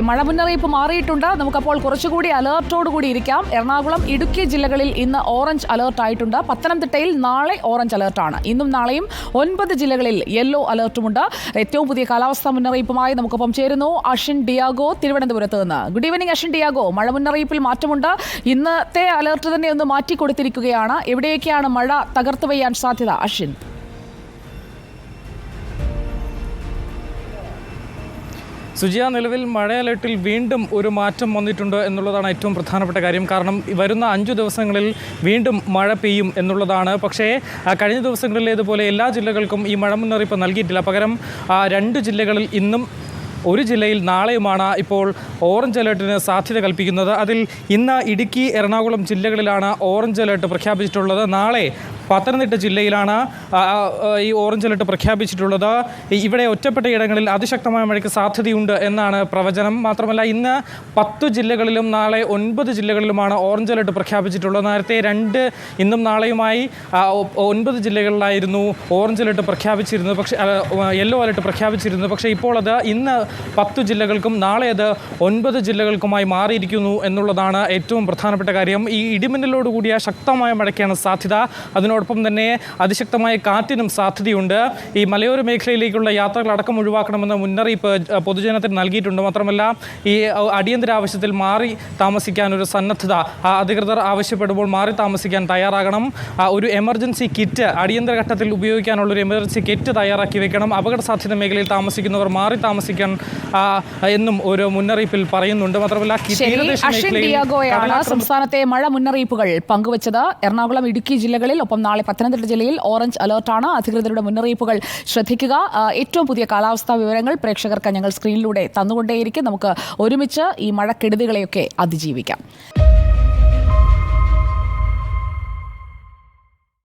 മഴ മുന്നറിയിപ്പ് മാറിയിട്ടുണ്ട്. നമുക്കപ്പോൾ കുറച്ചുകൂടി അലേർട്ടോടുകൂടി ഇരിക്കാം. എറണാകുളം, ഇടുക്കി ജില്ലകളിൽ ഇന്ന് ഓറഞ്ച് അലേർട്ട് ആയിട്ടുണ്ട്. പത്തനംതിട്ടയിൽ നാളെ ഓറഞ്ച് അലേർട്ടാണ്. ഇന്നും നാളെയും 9 ജില്ലകളിൽ യെല്ലോ അലേർട്ടുമുണ്ട്. ഏറ്റവും പുതിയ കാലാവസ്ഥാ മുന്നറിയിപ്പുമായി നമുക്കൊപ്പം ചേരുന്നു അഷിൻ ഡിയാഗോ തിരുവനന്തപുരത്ത് നിന്ന്. Good evening Ashin Diego. മഴ മുന്നറിയിപ്പിൽ മാറ്റമുണ്ട്. ഇന്നത്തെ അലേർട്ട് തന്നെ ഒന്ന് മാറ്റിക്കൊടുത്തിരിക്കുകയാണ്. എവിടെയൊക്കെയാണ് മഴ തകർത്ത് പെയ്യാൻ സാധ്യത അഷിൻ? സുജിയ, നിലവിൽ മഴ അലേർട്ടിൽ വീണ്ടും ഒരു മാറ്റം വന്നിട്ടുണ്ട് എന്നുള്ളതാണ് ഏറ്റവും പ്രധാനപ്പെട്ട കാര്യം. കാരണം വരുന്ന 5 ദിവസങ്ങളിൽ വീണ്ടും മഴ പെയ്യും എന്നുള്ളതാണ്. പക്ഷേ കഴിഞ്ഞ ദിവസങ്ങളിലേതുപോലെ എല്ലാ ജില്ലകൾക്കും ഈ മഴ മുന്നറിയിപ്പ് നൽകിയിട്ടില്ല. പകരം 2 ജില്ലകളിൽ ഇന്നും 1 ജില്ലയിൽ നാളെയുമാണ് ഇപ്പോൾ ഓറഞ്ച് അലേർട്ടിന് സാധ്യത കൽപ്പിക്കുന്നത്. അതിൽ ഇന്ന് ഇടുക്കി, എറണാകുളം ജില്ലകളിലാണ് ഓറഞ്ച് അലേർട്ട് പ്രഖ്യാപിച്ചിട്ടുള്ളത്. നാളെ പത്തനംതിട്ട ജില്ലയിലാണ് ഈ ഓറഞ്ച് അലേർട്ട് പ്രഖ്യാപിച്ചിട്ടുള്ളത്. ഇവിടെ ഒറ്റപ്പെട്ട ഇടങ്ങളിൽ അതിശക്തമായ മഴയ്ക്ക് സാധ്യതയുണ്ട് എന്നാണ് പ്രവചനം. മാത്രമല്ല ഇന്ന് 10 ജില്ലകളിലും നാളെ 9 ജില്ലകളിലുമാണ് ഓറഞ്ച് അലേർട്ട് പ്രഖ്യാപിച്ചിട്ടുള്ളത്. നേരത്തെ ഇന്നും നാളെയുമായി 9 ജില്ലകളിലായിരുന്നു ഓറഞ്ച് അലേർട്ട് പ്രഖ്യാപിച്ചിരുന്നത്. പക്ഷേ യെല്ലോ അലേർട്ട് പ്രഖ്യാപിച്ചിരുന്നത്. പക്ഷേ ഇപ്പോൾ അത് ഇന്ന് 10 ജില്ലകൾക്കും നാളെ അത് 9 ജില്ലകൾക്കുമായി മാറിയിരിക്കുന്നു എന്നുള്ളതാണ് ഏറ്റവും പ്രധാനപ്പെട്ട കാര്യം. ഈ ഇടിമിന്നലോടുകൂടിയ ശക്തമായ മഴയ്ക്കാണ് സാധ്യത. അതിനോടൊപ്പം തന്നെ അതിശക്തമായ കാറ്റിനും സാധ്യതയുണ്ട്. ഈ മലയോര മേഖലയിലേക്കുള്ള യാത്രകളടക്കം ഒഴിവാക്കണമെന്ന മുന്നറിയിപ്പ് പൊതുജനത്തിന് നൽകിയിട്ടുണ്ട്. മാത്രമല്ല ഈ അടിയന്തര ആവശ്യത്തിൽ മാറി താമസിക്കാൻ ഒരു സന്നദ്ധത അധികൃതർ ആവശ്യപ്പെടുമ്പോൾ മാറി താമസിക്കാൻ തയ്യാറാകണം. ഒരു എമർജൻസി കിറ്റ്, അടിയന്തര ഘട്ടത്തിൽ ഉപയോഗിക്കാനുള്ളൊരു എമർജൻസി കിറ്റ് തയ്യാറാക്കി വെക്കണം. അപകട സാധ്യത മേഖലയിൽ താമസിക്കുന്നവർ മാറി താമസിക്കാൻ എന്നും ഒരു മുന്നറിയിപ്പിൽ പറയുന്നുണ്ട്. മാത്രമല്ല സംസ്ഥാനത്തെ മഴ മുന്നറിയിപ്പുകൾ പങ്കുവച്ചത്. എറണാകുളം, ഇടുക്കി ജില്ലകളിൽ, ഒപ്പം നാളെ പത്തനംതിട്ട ജില്ലയിൽ ഓറഞ്ച് അലേർട്ടാണ്. അധികൃതരുടെ മുന്നറിയിപ്പുകൾ ശ്രദ്ധിക്കുക. ഏറ്റവും പുതിയ കാലാവസ്ഥാ വിവരങ്ങൾ പ്രേക്ഷകർക്ക് ഞങ്ങൾ സ്ക്രീനിലൂടെ തന്നുകൊണ്ടേയിരിക്കും. നമുക്ക് ഒരുമിച്ച് ഈ മഴക്കെടുതികളെയൊക്കെ അതിജീവിക്കാം.